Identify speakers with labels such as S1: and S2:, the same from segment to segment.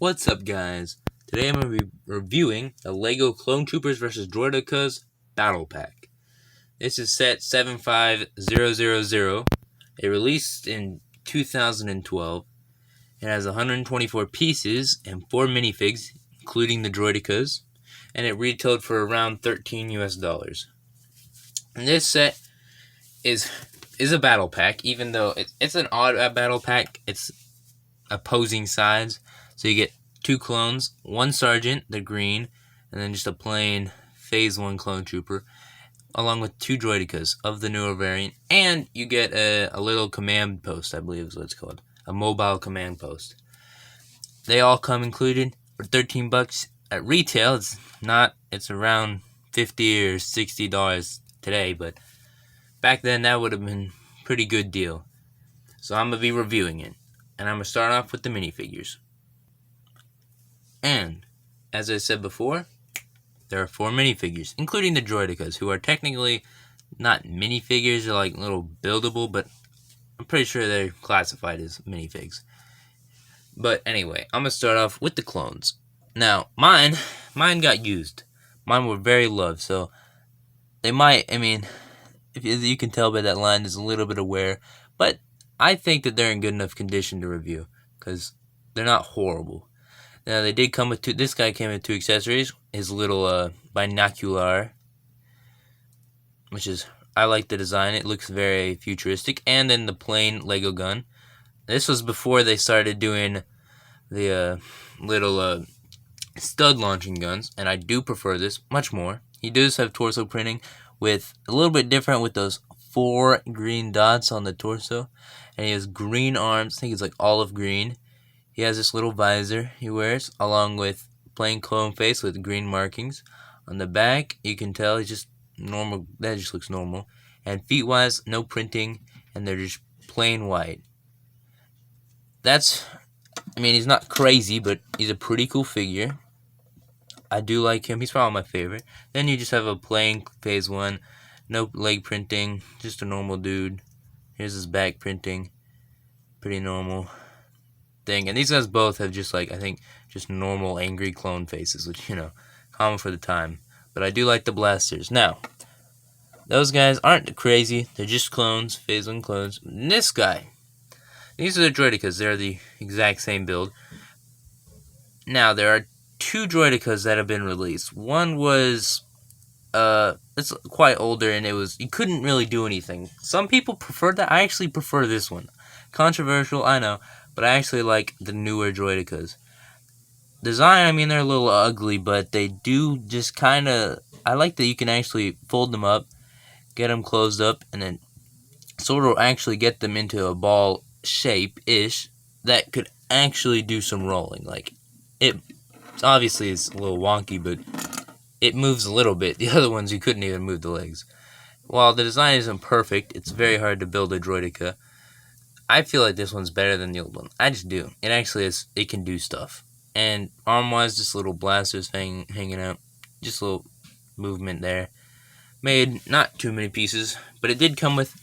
S1: What's up, guys? Today I'm going to be reviewing the LEGO Clone Troopers vs. Droidekas Battle Pack. This is set 75000. It released in 2012. It has 124 pieces and 4 minifigs, including the Droidekas, and it retailed for around $13 US. And this set is a battle pack, even though it's an odd battle pack. It's opposing sides, so you get 2 clones, 1 sergeant, the green, and then just a plain phase 1 clone trooper, along with 2 droidekas of the newer variant, and you get a little command post, I believe is what it's called, a mobile command post. They all come included for $13 at retail. It's around $50 or $60 today, but back then that would have been a pretty good deal. So I'm gonna be reviewing it, and I'm gonna start off with the minifigures. And as I said before, there are 4 minifigures, including the droidekas, who are technically not minifigures. They're like little buildable, but I'm pretty sure they're classified as minifigs. But anyway, I'm gonna start off with the clones. Now, mine got used. Mine were very loved, so they might, if you can tell by that line, there's a little bit of wear, but I think that they're in good enough condition to review, because they're not horrible. Now, they did come with this guy came with 2 accessories. His little binocular, which is, I like the design. It looks very futuristic. And then the plain Lego gun. This was before they started doing the little stud launching guns, and I do prefer this much more. He does have torso printing, with a little bit different with those 4 green dots on the torso, and he has green arms. I think it's like olive green. He has this little visor he wears, along with plain clone face with green markings. On the back, you can tell he's just normal. That just looks normal. And feet-wise, no printing, and they're just plain white. He's not crazy, but he's a pretty cool figure. I do like him. He's probably my favorite. Then you just have a plain phase 1, no leg printing, just a normal dude. Here's his back printing, pretty normal thing. And these guys both have just just normal angry clone faces, which, common for the time. But I do like the blasters. Now, those guys aren't crazy. They're just clones, phase 1 clones. And this guy, these are the droidekas. They're the exact same build. Now, there are 2 droidekas that have been released. One was it's quite older, and you couldn't really do anything. Some people prefer that. I actually prefer this one. Controversial, I know, but I actually like the newer droidekas. Design, they're a little ugly, but they do just kind of, I like that you can actually fold them up, get them closed up, and then sort of actually get them into a ball shape-ish that could actually do some rolling. It obviously is a little wonky, but it moves a little bit. The other ones, you couldn't even move the legs. While the design isn't perfect, it's very hard to build a droideka. I feel like this one's better than the old one. I just do. It actually is. It can do stuff. And arm-wise, just little blasters hanging out. Just a little movement there. Made not too many pieces, but it did come with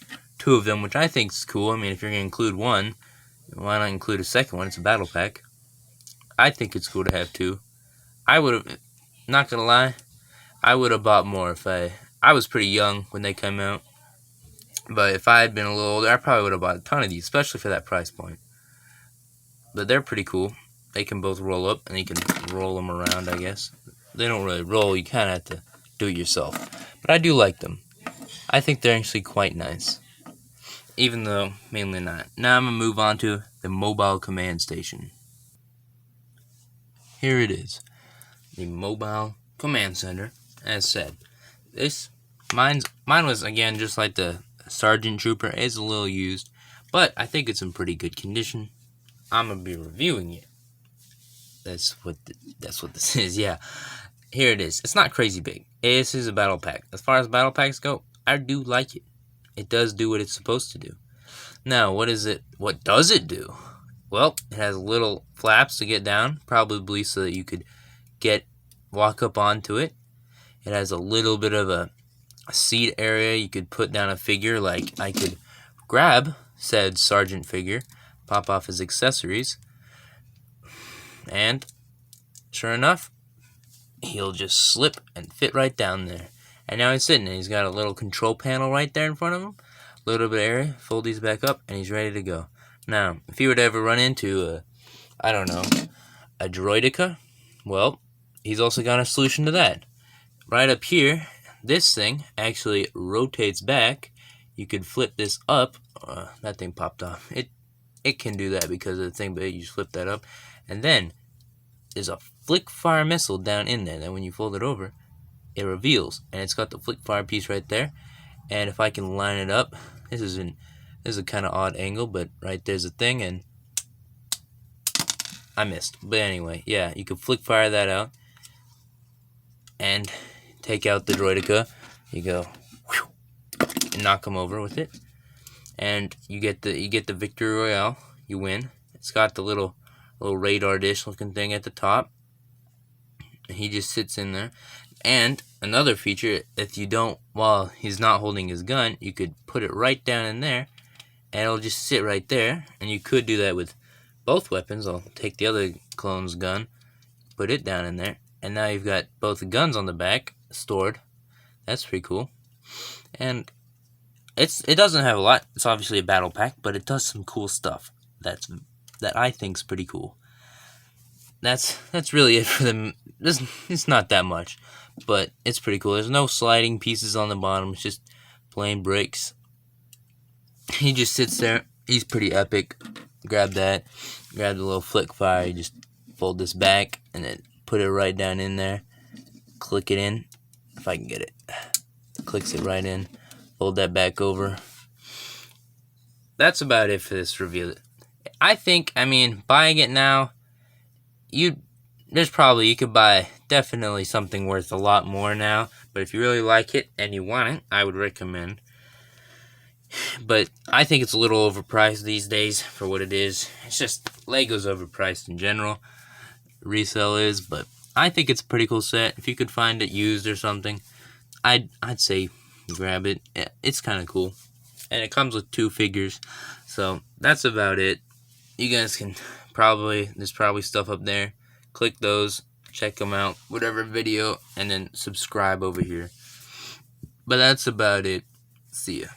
S1: 2 of them, which I think is cool. If you're going to include one, why not include a second one? It's a battle pack. I think it's cool to have 2. I would have, not going to lie, I would have bought more if I was pretty young when they came out. But if I had been a little older, I probably would have bought a ton of these, especially for that price point. But they're pretty cool. They can both roll up, and you can roll them around, I guess. They don't really roll. You kind of have to do it yourself. But I do like them. I think they're actually quite nice, even though mainly not. Now I'm going to move on to the mobile command station. Here it is. The mobile command center, as said. Mine was, again, just like the Sergeant Trooper. Is a little used, but I think it's in pretty good condition. I'm gonna be reviewing it. That's what this is. Yeah, here it is. It's not crazy big. This is a battle pack. As far as battle packs go, I do like it. It does do what it's supposed to do. Now, what does it do? Well, it has little flaps to get down, probably so that you could walk up onto it. It has a little bit of a seat area. You could put down a figure. Like, I could grab said sergeant figure, pop off his accessories, And sure enough, he'll just slip and fit right down there. And now he's sitting, and he's got a little control panel right there in front of him. A little bit of area, fold these back up, and he's ready to go. Now, if you were to ever run into a Droideka, well, he's also got a solution to that. Right up here, this thing actually rotates back. You could flip this up. That thing popped off. It can do that because of the thing, but you just flip that up. And then there's a flick fire missile down in there that when you fold it over, it reveals. And it's got the flick fire piece right there. And if I can line it up, this is a kind of odd angle, but right there's a thing, and I missed. But anyway, yeah, you can flick fire that out and take out the Droideka. You go and knock him over with it, and you get the victory royale. You win. It's got the little radar dish looking thing at the top, and he just sits in there. And another feature, if you don't, while he's not holding his gun, you could put it right down in there, and it'll just sit right there. And you could do that with both weapons. I'll take the other clone's gun, put it down in there, and now you've got both the guns on the back stored. That's pretty cool. And it doesn't have a lot. It's obviously a battle pack, but it does some cool stuff that I think's pretty cool. That's really it for them. It's not that much, but it's pretty cool. There's no sliding pieces on the bottom. It's just plain bricks. He just sits there. He's pretty epic. Grab that. Grab the little flick fire. You just fold this back and then put it right down in there. Click it in. If I can get it. Clicks it right in. Fold that back over. That's about it for this review. I think, buying it now, you could buy definitely something worth a lot more now. But if you really like it and you want it, I would recommend. But I think it's a little overpriced these days for what it is. It's just Lego's overpriced in general. Resale is, but I think it's a pretty cool set. If you could find it used or something, I'd say grab it. It's kind of cool. And it comes with 2 figures. So that's about it. You guys can there's probably stuff up there. Click those, check them out, whatever video, and then subscribe over here. But that's about it. See ya.